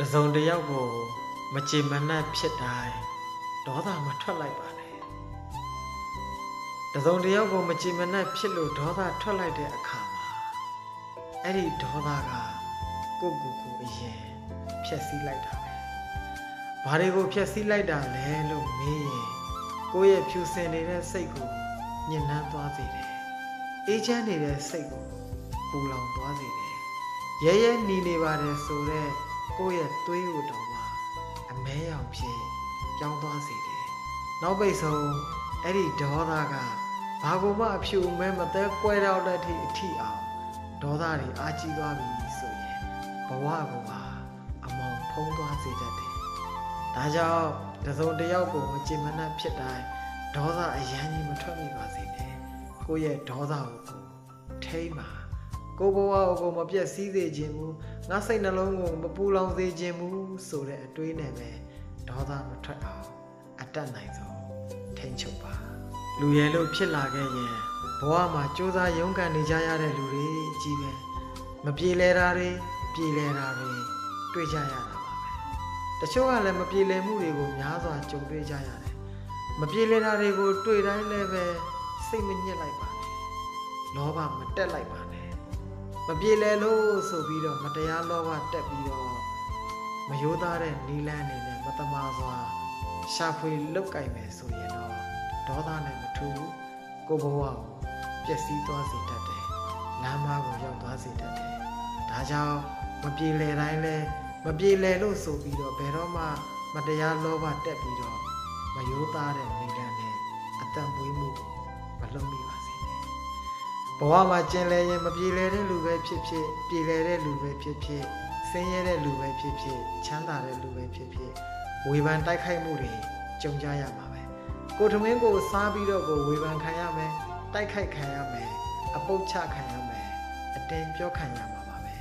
တစုံတစ်ယောက်ကိုမချေမနှက်ဖြစ်တိုင်းဒေါသမထွက်လိုက်ပါနဲ့တစုံတစ်ယောက်ကိုမချေမနှက်ဖြစ်လို့ဒေါသထွက်လိုက်တဲ့အခါမှာအဲ့ဒီဒေါသကကိုအရင်ဖျက်ဆီးလိုက်တာပဲဘာတွေကိုဖျက်ဆီးလိုက်တာလဲလို့မေးရင်ကိုယ့်ရဲ့ဖြူစင်နေတဲ့စိတ်ကိုညှဉ်းနှမ်းသွားစေတယ်အေးချမ်းနေတဲ့စိတ်ကိုပူလောင်သွားစေတယ်ရဲရဲနီနေပါတယ်ဆိုတော့ကိုယ့်ရဲ့သွေးကိုတောင်မှအမဲရောင်ဖြစ်ပြောင်းသွားစေတယ်နောက်ပိတ်ဆုံးအဲ့ဒီဒေါသကဘာကိုမှအဖြူမဲမသက်ကွဲတော့တဲ့အထိအောင်ဒေါသတွေအာကြီးသွားပြီဆိုရင်ဘဝကိုပါအမောင်ဖုံးသွားစေတတ်တယ်ဒါကြောင့်တစုံတစ်ယောက်ကိုမချေမနှက်ဖြစ်တိုင်းဒေါသအရန်ကြီးမထွက်မိပါစေနဲ့ကိုယ့်ရဲ့ဒေါသကိုထိမ့်ပါကိုဘဝကိုမပြည့်စည်စေခြင်းဘူးငါစိတ်နှလုံးကိုမပူလောင်စေခြင်းဘူးဆိုတဲ့အတွေးနဲ့ပဲဒေါသမထွက်အောင်အတတ်နိုင်ဆုံးထိန်းချုပ်ပါလူရဲလို့ဖြစ်လာခဲ့ရင်ဘဝမှာစူးစမ်းရုန်းကန်နေကြရတဲ့လူတွေကြီးပဲမပြေလဲတာတွေပြေလဲတာတွေတွေ့ကြရတာပါပဲတချို့ကလည်းမပြေလဲမှုတွေကိုများစွာကြုံတွေ့ကြရတယ်မပြေလဲတာတွေကိုတွေ့တိုင်းလည်းပဲစိတ်မညစ်လိုက်ပါနဲ့လောဘမတက်လိုက်ပါနဲ့မပြေလဲလို့ဆိုပြီးတော့မတရားလောဘတက်ပြီးတော့မယိုးသားတဲ့နီလန်းအနေနဲ့မတမာစွာရှာဖွေလုတ်ကြိုက်မယ်ဆိုရင်တော့ဒေါသနဲ့မထူးကိုဘဝကိုပျက်စီးသွားစေတတ်တယ်လမ်းမကိုရောက်သွားစေတတ်တယ်ဒါကြောင့်မပြေလဲတိုင်းလဲမပြေလဲလို့ဆိုပြီးတော့ဘယ်တော့မှမတရားလောဘတက်ပြီးတော့မယိုးသားတဲ့နီလန်းနဲ့အတန်မွေးမှုကိုမလုပ်မိပါစေနဲ့ဘဝမှာကျင်လဲရင်မပြေလဲတဲ့လူပဲဖြစ်ဖြစ်ပြေလဲတဲ့လူပဲဖြစ်ဖြစ်ဆင်းရဲတဲ့လူပဲဖြစ်ဖြစ်ချမ်းသာတဲ့လူပဲဖြစ်ဖြစ်ဝေဖန်တိုက်ခိုက်မှုတွေကြုံကြရမှာပဲကိုထမင်းကိုစားပြီးတော့ကိုဝေဖန်ခံရမယ်တိုက်ခိုက်ခံရမယ်အပုတ်ချခံရမယ်အတင်းပြောခံရမှာပါပဲ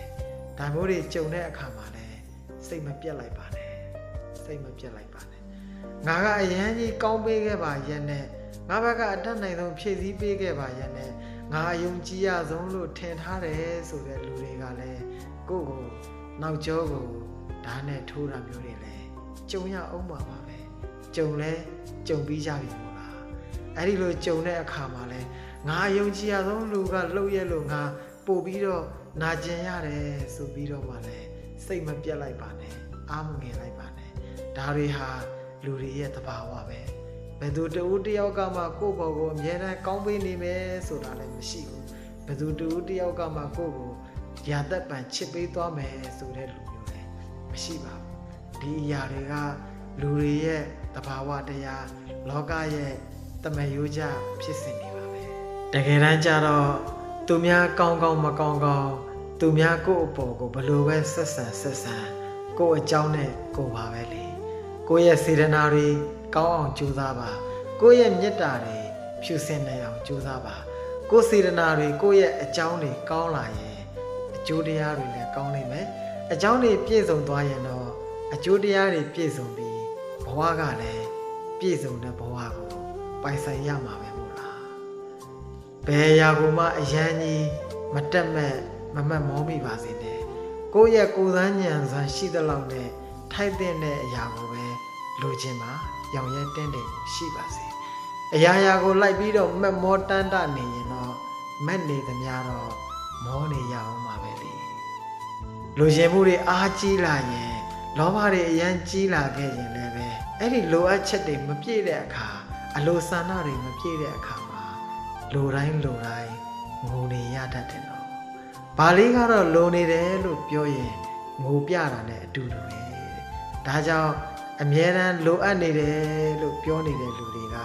ဒါမျိုးတွေကြုံတဲ့အခါမှာလည်းစိတ်မပြတ်လိုက်ပါနဲ့စိတ်မပြတ်လိုက်ပါနဲ့ငါကအရန်ကြီးကောင်းပေးခဲ့ပါရဲ့နဲ့ငါဘက်ကအတတ်နိုင်ဆုံးဖြည့်ဆည်းပေးခဲ့ပါရဲ့နဲ့ငါအယုံကြည်ရဆုံးလို့ထင်ထားတယ်ဆိုတဲ့လူတွေကလည်းကိုယ့်ကိုနောက်ကျောကိုဓာတ်နဲ့ထိုးတာမျိုးတွေလည်းကြုံရအောင်ပါပဲကြုံလဲကြုံပြီးကြပြီမို့လားအဲ့ဒီလိုကြုံတဲ့အခါမှာလဲငါယုံကြည်ရဆုံးလူကလှုပ်ရက်လို့ငါပို့ပြီးတော့နာကျင်ရတယ်ဆိုပြီးတော့မှလဲစိတ်မပြတ်လိုက်ပါနဲ့အားမငယ်လိုက်ပါနဲ့ဒါတွေဟာလူတွေရဲ့သဘာဝပဲဘယ်သူတဦးတယောက်ကမှကိုယ့်ဘော်ကိုအမြဲတမ်းကောင်းပေးနေမယ်ဆိုတာလည်းမရှိဘူးဘယ်သူတဦးတယောက်ကမှကိုယ့်ကိုရာသက်ပံချစ်ပေးသွားမယ်ဆိုတဲ့လူမျိုးလည်းမရှိပါဘူးဒီအရာတွေကလူတွေရဲ့သဘာဝတရားလောကရဲ့တမယိုးကြဖြစ်စဉ်တွေပါပဲတကယ်တမ်းကျတော့သူများကောင်းကောင်းမကောင်းကောင်းသူများကိုယ့်အပေါ်ကိုဘလို့ပဲဆက်ဆံကိုယ့်အကြောင်းနဲ့ကိုယ်ပါပဲလေကိုယ့်ရဲ့စေတနာတွေကောင်းအောင်ကြိုးစားပါကိုယ့်ရဲ့မေတ္တာတွေဖြူစင်နိုင်အောင်ကြိုးစားပါကိုယ့်စေတနာတွေကိုယ့်ရဲ့အကြောင်းတွေကောင်းလာရင်အကျိုးတရားတွေလည်းကောင်းနိုင်မယ်အကြောင်းတွေပြည့်စုံသွားရင်တော့အကျိုးတရားတွေပြည့်စုံပြီးဘဝကလည်းပြည့်စုံတဲ့ဘဝကိုပိုင်ဆိုင်ရမှာပဲမို့လားဘယ်အရာကိုမှအယမ်းကြီးမတက်မဲ့မမှတ်မောမိပါစေနဲ့ကိုယ့်ရဲ့ကိုယ်စမ်းဉာဏ်စွမ်းရှိသလောက်နဲ့ထိုက်တဲ့အရာကိုပဲလိုချင်ပါရောင်ရဲတင်းတယ်ရှိပါစေအရာရာကိုလိုက်ပြီးတော့မက်မောတန်းတနေရင်တော့မက်နေသမျှတော့မောနေရအောင်ပါပဲလေလိုချင်မှုတွေအားကြီးလာရင်လောဘတွေအရန်ကြီးလာခဲ့ရင်လည်းပဲအဲ့ဒီလိုအပ်ချက်တွေမပြည့်တဲ့အခါအလိုဆန္ဒတွေမပြည့်တဲ့အခါမှာလိုတိုင်းငိုနေရတတ်တယ်နော်ဘာလေးကတော့လိုနေတယ်လို့ပြောရင်ငိုပြတာနဲ့အတူတူပဲဒါကြောင့်အမြဲတမ်းလိုအပ်နေတယ်လို့ပြောနေတဲ့လူတွေက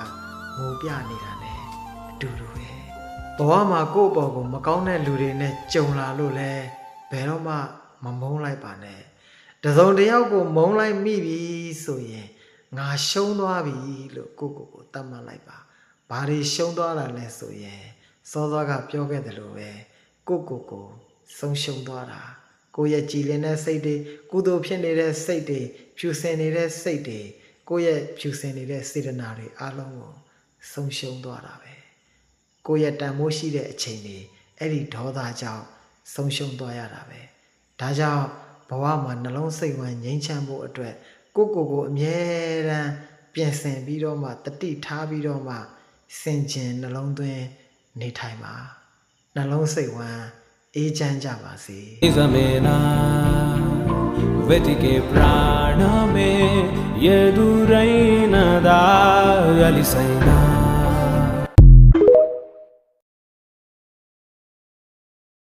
ငိုပြနေတာနဲ့အတူတူပဲဘဝမှာကိုယ့်အပေါ်ကိုမကောင်းတဲ့လူတွေနဲ့ကြုံလာလို့လဲဘယ်တော့မှမမုန်းလိုက်ပါနဲ့တစုံတစ်ယောက်ကိုမုန်းလိုက်မိပြီဆိုရင်ငါရှုံးသွားပြီလို့ကိုသတ်မှတ်လိုက်ပါဘာတွေရှုံးသွားတာလဲဆိုရင်စောစောကပြောခဲ့တယ်လို့ပဲကိုဆုံးရှုံးသွားတာကိုရဲ့ကြည်လင်တဲ့စိတ်တွေကုသိုလ်ဖြစ်နေတဲ့စိတ်တွေဖြူစင်နေတဲ့စိတ်တွေကိုရဲ့ဖြူစင်နေတဲ့စေတနာတွေအားလုံးကိုဆုံးရှုံးသွားတာပဲကိုရဲ့တန်မိုးရှိတဲ့အချိန်တွေအဲ့ဒီဒေါသကြောင့်ဆုံးရှုံးသွားရတာပဲဒါကြောင့်ဘ ဝမှာနှလုံးစိတ်ဝမ်းငြိမ်းချမ်းဖို့အတွက်ကိုအမြဲတမ်းပြင်ဆင်ပြီးတော့မှတတိထားပြီးတော့မှစင်ကြင်နှလုံးသွင်းနေထိုင်ပါနှလုံးစိတ်ဝမ်းအေးချမ်းကြပါစေ Izamena Vetike praname Yeduraina da Alisaina